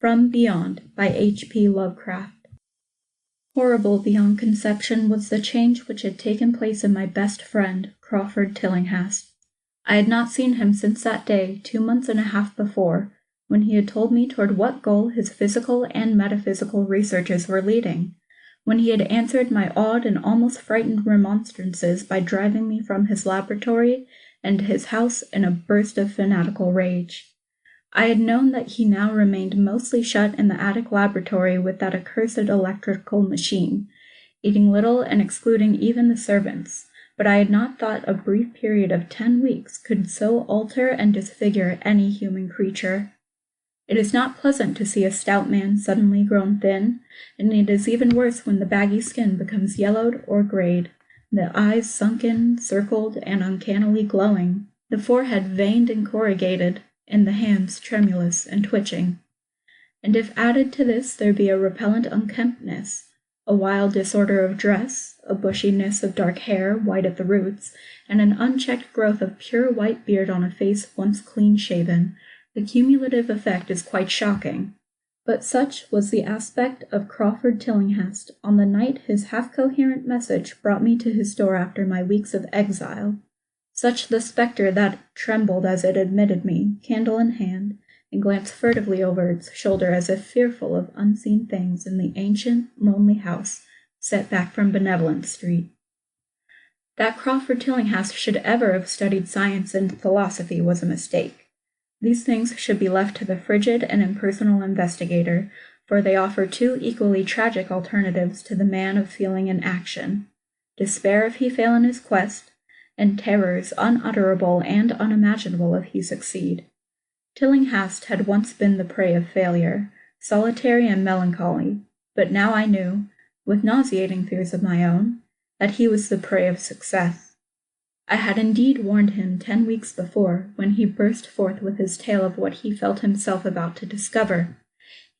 From Beyond by HP Lovecraft. Horrible beyond conception was the change which had taken place in my best friend, Crawford Tillinghast. I had not seen him since that day, 2 months and a half before, when he had told me toward what goal his physical and metaphysical researches were leading, when he had answered my awed and almost frightened remonstrances by driving me from his laboratory and his house in a burst of fanatical rage. I had known that he now remained mostly shut in the attic laboratory with that accursed electrical machine, eating little and excluding even the servants, but I had not thought a brief period of 10 weeks could so alter and disfigure any human creature. It is not pleasant to see a stout man suddenly grown thin, and it is even worse when the baggy skin becomes yellowed or grayed, the eyes sunken, circled, and uncannily glowing, the forehead veined and corrugated, and the hands tremulous and twitching. And if added to this there be a repellent unkemptness, a wild disorder of dress, a bushiness of dark hair, white at the roots, and an unchecked growth of pure white beard on a face once clean-shaven, the cumulative effect is quite shocking. But such was the aspect of Crawford Tillinghast on the night his half-coherent message brought me to his door after my weeks of exile. Such the spectre that trembled as it admitted me, candle in hand, and glanced furtively over its shoulder as if fearful of unseen things in the ancient, lonely house set back from Benevolent Street. That Crawford Tillinghast should ever have studied science and philosophy was a mistake. These things should be left to the frigid and impersonal investigator, for they offer 2 equally tragic alternatives to the man of feeling and action: despair if he fail in his quest, and terrors unutterable and unimaginable if he succeed. Tillinghast had once been the prey of failure, solitary and melancholy, but now I knew, with nauseating fears of my own, that he was the prey of success. I had indeed warned him 10 weeks before, when he burst forth with his tale of what he felt himself about to discover.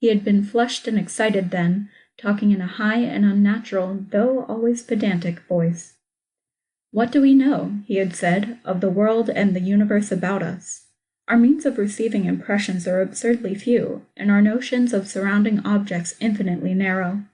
He had been flushed and excited then, talking in a high and unnatural, though always pedantic voice. "What do we know," he had said, "of the world and the universe about us? Our means of receiving impressions are absurdly few, and our notions of surrounding objects infinitely narrow.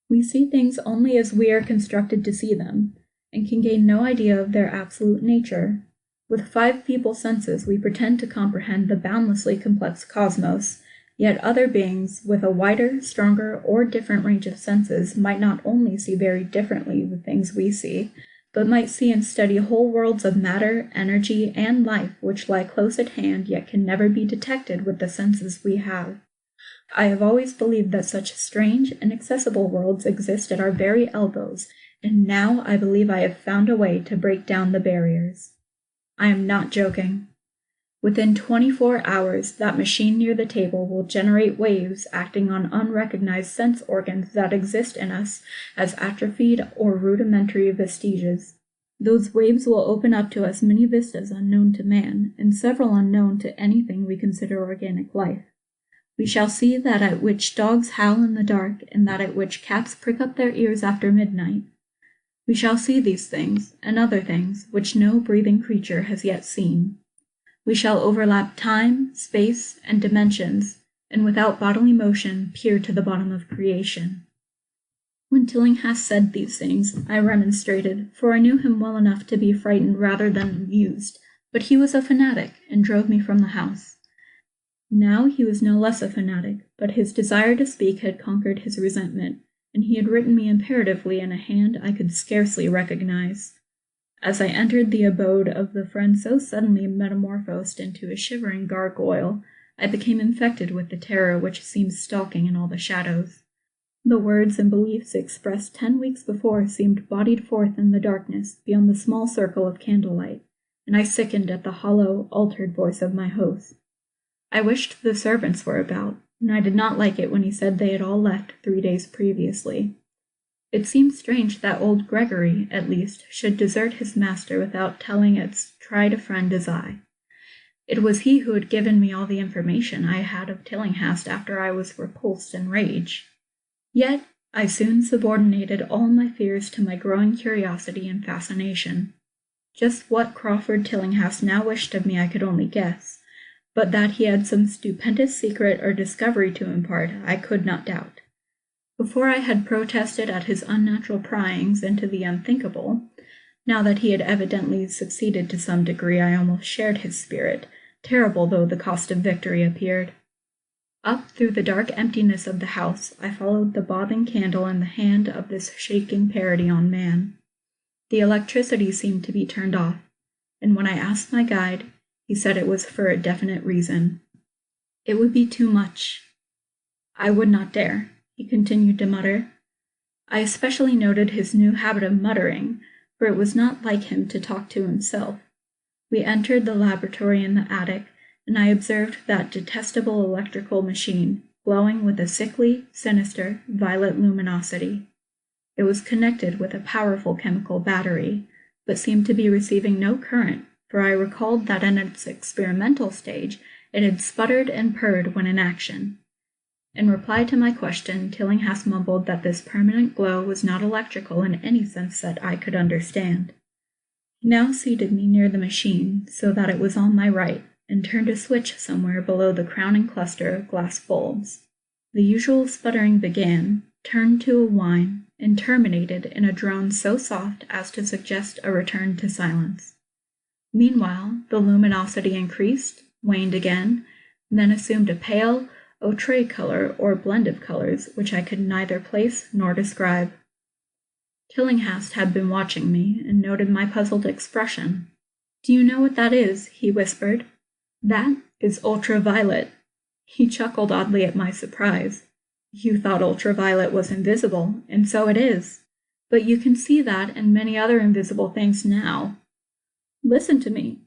We see things only as we are constructed to see them, and can gain no idea of their absolute nature. With 5 feeble senses we pretend to comprehend the boundlessly complex cosmos, yet other beings with a wider, stronger, or different range of senses might not only see very differently the things we see, but might see and study whole worlds of matter, energy, and life which lie close at hand yet can never be detected with the senses we have. I have always believed that such strange, inaccessible worlds exist at our very elbows, and now I believe I have found a way to break down the barriers. I am not joking. Within 24 hours, that machine near the table will generate waves acting on unrecognized sense organs that exist in us as atrophied or rudimentary vestiges. Those waves will open up to us many vistas unknown to man, and several unknown to anything we consider organic life. We shall see that at which dogs howl in the dark, and that at which cats prick up their ears after midnight. We shall see these things, and other things, which no breathing creature has yet seen. We shall overlap time, space, and dimensions, and without bodily motion peer to the bottom of creation." When Tillinghast said these things, I remonstrated, for I knew him well enough to be frightened rather than amused, but he was a fanatic, and drove me from the house. Now he was no less a fanatic, but his desire to speak had conquered his resentment, and he had written me imperatively in a hand I could scarcely recognize. As I entered the abode of the friend so suddenly metamorphosed into a shivering gargoyle, I became infected with the terror which seems stalking in all the shadows. The words and beliefs expressed 10 weeks before seemed bodied forth in the darkness beyond the small circle of candlelight, and I sickened at the hollow, altered voice of my host. I wished the servants were about, and I did not like it when he said they had all left 3 days previously. It seemed strange that old Gregory, at least, should desert his master without telling as tried a friend as I. It was he who had given me all the information I had of Tillinghast after I was repulsed in rage. Yet I soon subordinated all my fears to my growing curiosity and fascination. Just what Crawford Tillinghast now wished of me I could only guess, but that he had some stupendous secret or discovery to impart, I could not doubt. Before I had protested at his unnatural pryings into the unthinkable, now that he had evidently succeeded to some degree, I almost shared his spirit, terrible though the cost of victory appeared. Up through the dark emptiness of the house, I followed the bobbing candle in the hand of this shaking parody on man. The electricity seemed to be turned off, and when I asked my guide, he said it was for a definite reason. It would be too much. I would not dare, he continued to mutter. I especially noted his new habit of muttering, for it was not like him to talk to himself. We entered the laboratory in the attic, and I observed that detestable electrical machine, glowing with a sickly, sinister, violet luminosity. It was connected with a powerful chemical battery, but seemed to be receiving no current, for I recalled that in its experimental stage it had sputtered and purred when in action. In reply to my question, Tillinghast mumbled that this permanent glow was not electrical in any sense that I could understand. He now seated me near the machine, so that it was on my right, and turned a switch somewhere below the crowning cluster of glass bulbs. The usual sputtering began, turned to a whine, and terminated in a drone so soft as to suggest a return to silence. Meanwhile, the luminosity increased, waned again, and then assumed a pale, ochre color or blend of colors which I could neither place nor describe. Tillinghast had been watching me and noted my puzzled expression. "Do you know what that is?" he whispered. "That is ultraviolet." He chuckled oddly at my surprise. "You thought ultraviolet was invisible, and so it is. But you can see that and many other invisible things now. Listen to me.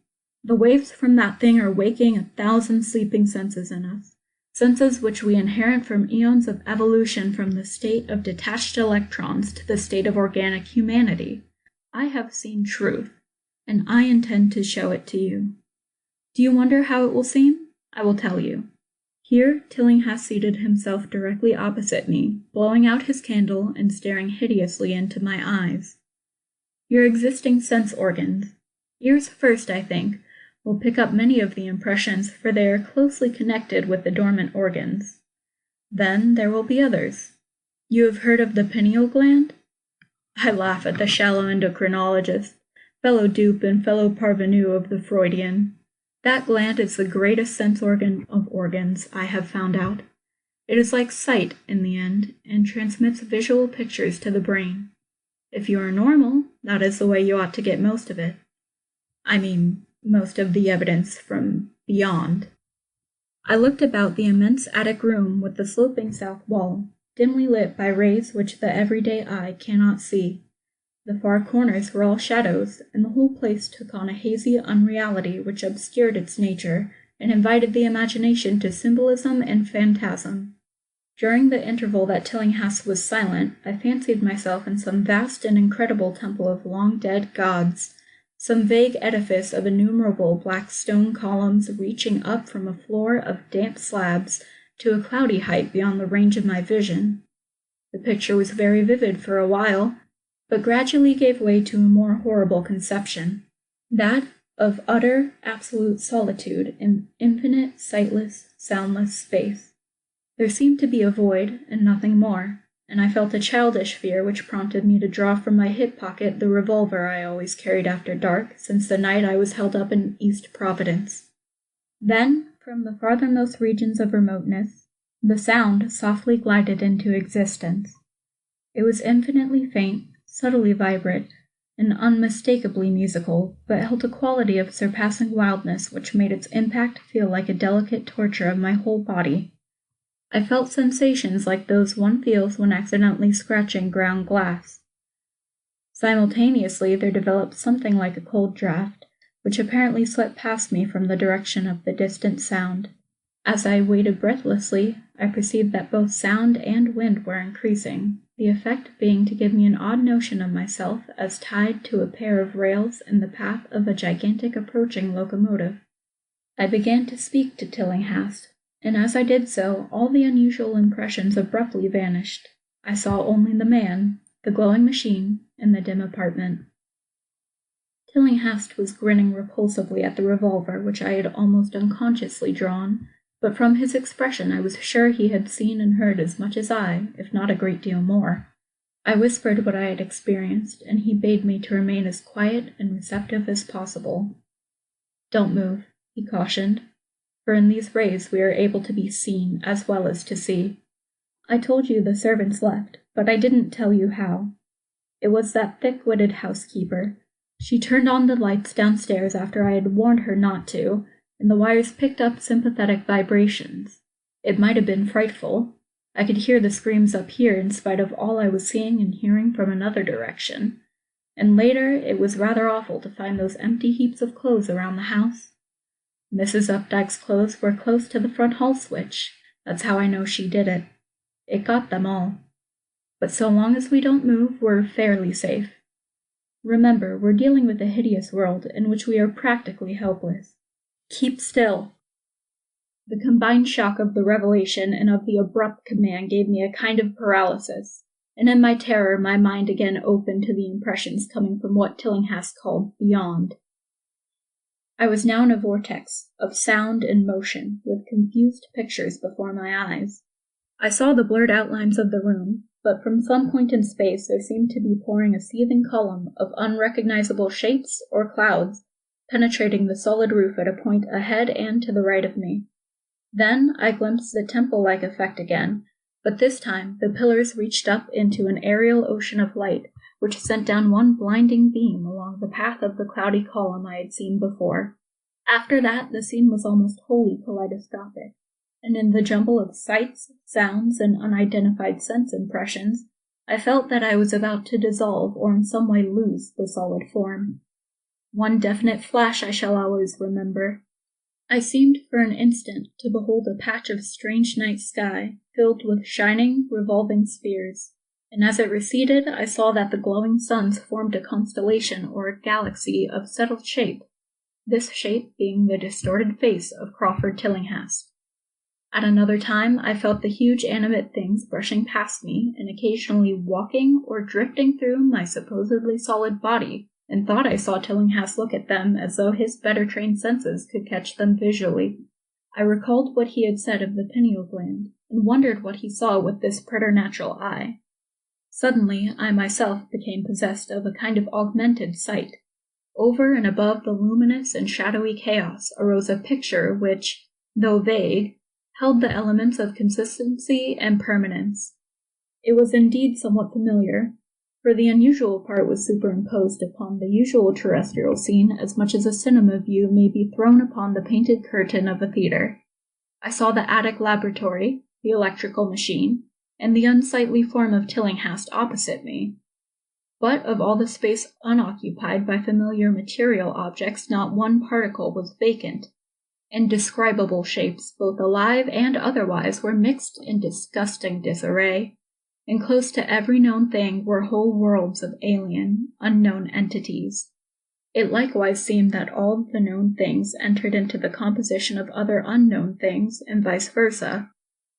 The waves from that thing are waking 1,000 sleeping senses in us. Senses which we inherit from eons of evolution from the state of detached electrons to the state of organic humanity. I have seen truth, and I intend to show it to you. Do you wonder how it will seem? I will tell you." Here Tillinghast seated himself directly opposite me, blowing out his candle and staring hideously into my eyes. "Your existing sense organs, ears first, I think, will pick up many of the impressions, for they are closely connected with the dormant organs. Then there will be others. You have heard of the pineal gland?" I laugh at the shallow endocrinologist, fellow dupe and fellow parvenu of the Freudian. That gland is the greatest sense organ of organs, I have found out. It is like sight in the end, and transmits visual pictures to the brain. If you are normal, that is the way you ought to get most of it. I mean, most of the evidence from beyond. I looked about the immense attic room with the sloping south wall, dimly lit by rays which the everyday eye cannot see. The far corners were all shadows, and the whole place took on a hazy unreality which obscured its nature and invited the imagination to symbolism and phantasm. During the interval that Tillinghast was silent, I fancied myself in some vast and incredible temple of long-dead gods, some vague edifice of innumerable black stone columns reaching up from a floor of damp slabs to a cloudy height beyond the range of my vision. The picture was very vivid for a while, but gradually gave way to a more horrible conception, that of utter, absolute solitude in infinite, sightless, soundless space. There seemed to be a void, and nothing more, and I felt a childish fear which prompted me to draw from my hip pocket the revolver I always carried after dark since the night I was held up in East Providence. Then, from the farthermost regions of remoteness, the sound softly glided into existence. It was infinitely faint, subtly vibrant, and unmistakably musical, but held a quality of surpassing wildness which made its impact feel like a delicate torture of my whole body. I felt sensations like those one feels when accidentally scratching ground glass. Simultaneously, there developed something like a cold draft, which apparently swept past me from the direction of the distant sound. As I waited breathlessly, I perceived that both sound and wind were increasing, the effect being to give me an odd notion of myself as tied to a pair of rails in the path of a gigantic approaching locomotive. I began to speak to Tillinghast, and as I did so, all the unusual impressions abruptly vanished. I saw only the man, the glowing machine, and the dim apartment. Tillinghast was grinning repulsively at the revolver which I had almost unconsciously drawn, but from his expression I was sure he had seen and heard as much as I, if not a great deal more. I whispered what I had experienced, and he bade me to remain as quiet and receptive as possible. "Don't move," he cautioned, "for in these rays we are able to be seen as well as to see. I told you the servants left, but I didn't tell you how. It was that thick-witted housekeeper. She turned on the lights downstairs after I had warned her not to, and the wires picked up sympathetic vibrations. It might have been frightful. I could hear the screams up here in spite of all I was seeing and hearing from another direction. And later, it was rather awful to find those empty heaps of clothes around the house. Mrs. Updike's clothes were close to the front hall switch. That's how I know she did it. It got them all. But so long as we don't move, we're fairly safe. Remember, we're dealing with a hideous world in which we are practically helpless. Keep still." The combined shock of the revelation and of the abrupt command gave me a kind of paralysis, and in my terror my mind again opened to the impressions coming from what Tillinghast called beyond. I was now in a vortex of sound and motion, with confused pictures before my eyes. I saw the blurred outlines of the room, but from some point in space there seemed to be pouring a seething column of unrecognizable shapes or clouds, penetrating the solid roof at a point ahead and to the right of me. Then I glimpsed the temple-like effect again, but this time the pillars reached up into an aerial ocean of light, which sent down one blinding beam along the path of the cloudy column I had seen before. After that, the scene was almost wholly kaleidoscopic, and in the jumble of sights, sounds, and unidentified sense impressions, I felt that I was about to dissolve or in some way lose the solid form. One definite flash I shall always remember. I seemed for an instant to behold a patch of strange night sky filled with shining, revolving spheres, and as it receded I saw that the glowing suns formed a constellation or a galaxy of settled shape, this shape being the distorted face of Crawford Tillinghast. At another time I felt the huge animate things brushing past me and occasionally walking or drifting through my supposedly solid body, and thought I saw Tillinghast look at them as though his better-trained senses could catch them visually. I recalled what he had said of the pineal gland, and wondered what he saw with this preternatural eye. Suddenly, I myself became possessed of a kind of augmented sight. Over and above the luminous and shadowy chaos arose a picture which, though vague, held the elements of consistency and permanence. It was indeed somewhat familiar, for the unusual part was superimposed upon the usual terrestrial scene as much as a cinema view may be thrown upon the painted curtain of a theater. I saw the attic laboratory, the electrical machine, and the unsightly form of Tillinghast opposite me. But of all the space unoccupied by familiar material objects, not one particle was vacant. Indescribable shapes, both alive and otherwise, were mixed in disgusting disarray, and close to every known thing were whole worlds of alien, unknown entities. It likewise seemed that all the known things entered into the composition of other unknown things, and vice versa.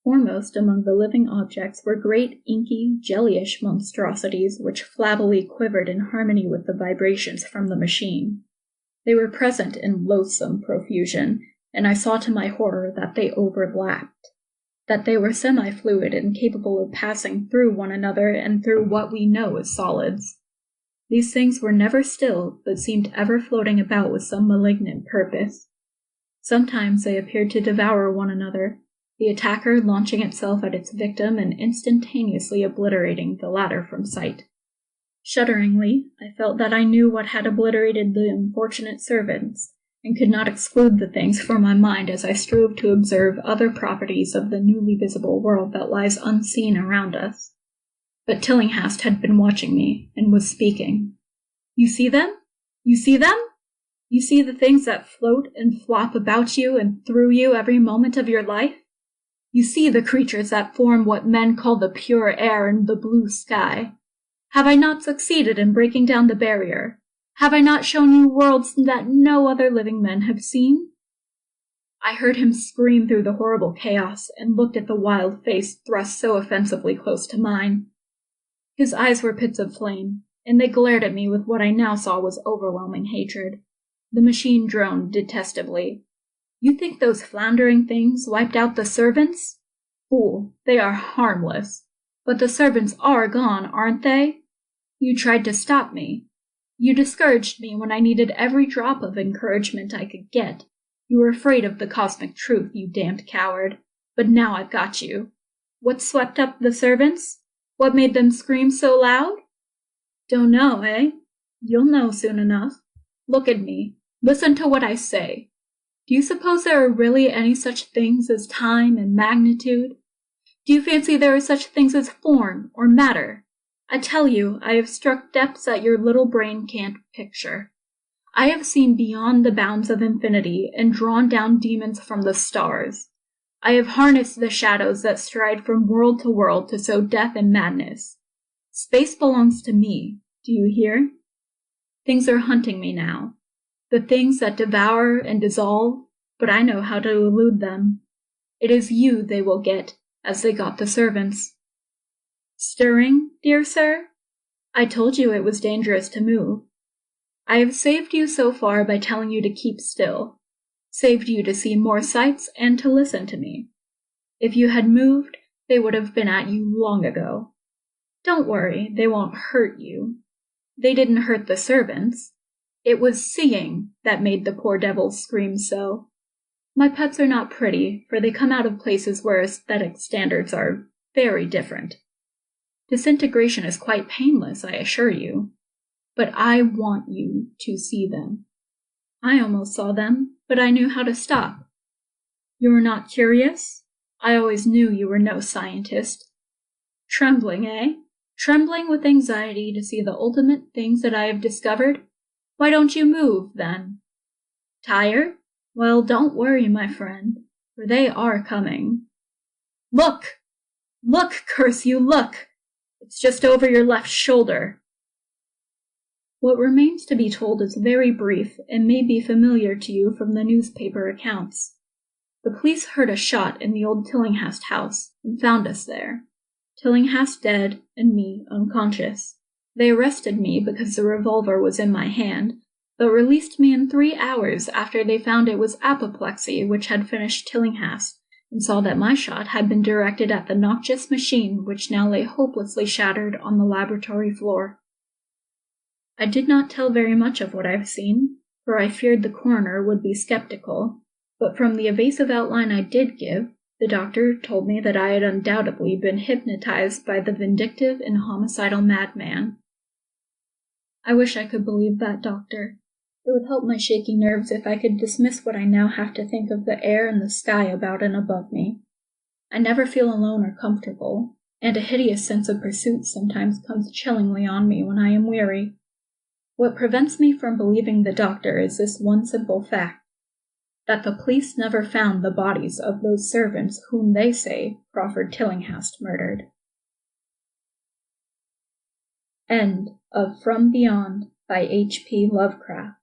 Foremost among the living objects were great, inky, jellyish monstrosities which flabbily quivered in harmony with the vibrations from the machine. They were present in loathsome profusion, and I saw to my horror that they overlapped, that they were semi-fluid and capable of passing through one another and through what we know as solids. These things were never still, but seemed ever floating about with some malignant purpose. Sometimes they appeared to devour one another, the attacker launching itself at its victim and instantaneously obliterating the latter from sight. Shudderingly, I felt that I knew what had obliterated the unfortunate servants, and could not exclude the things from my mind as I strove to observe other properties of the newly visible world that lies unseen around us. But Tillinghast had been watching me, and was speaking. "You see them? You see them? You see the things that float and flop about you and through you every moment of your life? You see the creatures that form what men call the pure air and the blue sky. Have I not succeeded in breaking down the barrier? Have I not shown you worlds that no other living men have seen?" I heard him scream through the horrible chaos, and looked at the wild face thrust so offensively close to mine. His eyes were pits of flame, and they glared at me with what I now saw was overwhelming hatred. The machine droned detestably. You think those floundering things wiped out the servants? Fool, they are harmless. But the servants are gone, aren't they? You tried to stop me. You discouraged me when I needed every drop of encouragement I could get. You were afraid of the cosmic truth, you damned coward. But now I've got you. What swept up the servants? What made them scream so loud? Don't know, eh? You'll know soon enough. Look at me. Listen to what I say. Do you suppose there are really any such things as time and magnitude? Do you fancy there are such things as form or matter? I tell you, I have struck depths that your little brain can't picture. I have seen beyond the bounds of infinity and drawn down demons from the stars. I have harnessed the shadows that stride from world to world to sow death and madness. Space belongs to me, do you hear? Things are hunting me now. The things that devour and dissolve, but I know how to elude them. It is you they will get, as they got the servants. Stirring, dear sir? I told you it was dangerous to move. I have saved you so far by telling you to keep still, saved you to see more sights and to listen to me. If you had moved, they would have been at you long ago. Don't worry, they won't hurt you. They didn't hurt the servants. It was seeing that made the poor devils scream so. My pets are not pretty, for they come out of places where aesthetic standards are very different. Disintegration is quite painless, I assure you. But I want you to see them. I almost saw them, but I knew how to stop. You are not curious? I always knew you were no scientist. Trembling, eh? Trembling with anxiety to see the ultimate things that I have discovered? Why don't you move, then? Tired? Well, don't worry, my friend, for they are coming. Look! Look, curse you, look! It's just over your left shoulder. What remains to be told is very brief and may be familiar to you from the newspaper accounts. The police heard a shot in the old Tillinghast house and found us there. Tillinghast dead and me unconscious. They arrested me because the revolver was in my hand, but released me in 3 hours after they found it was apoplexy which had finished Tillinghast, and saw that my shot had been directed at the noxious machine which now lay hopelessly shattered on the laboratory floor. I did not tell very much of what I've seen, for I feared the coroner would be skeptical, but from the evasive outline I did give, the doctor told me that I had undoubtedly been hypnotized by the vindictive and homicidal madman. I wish I could believe that, doctor. It would help my shaky nerves if I could dismiss what I now have to think of the air and the sky about and above me. I never feel alone or comfortable, and a hideous sense of pursuit sometimes comes chillingly on me when I am weary. What prevents me from believing the doctor is this one simple fact, that the police never found the bodies of those servants whom they say Crawford Tillinghast murdered. End of From Beyond by HP Lovecraft.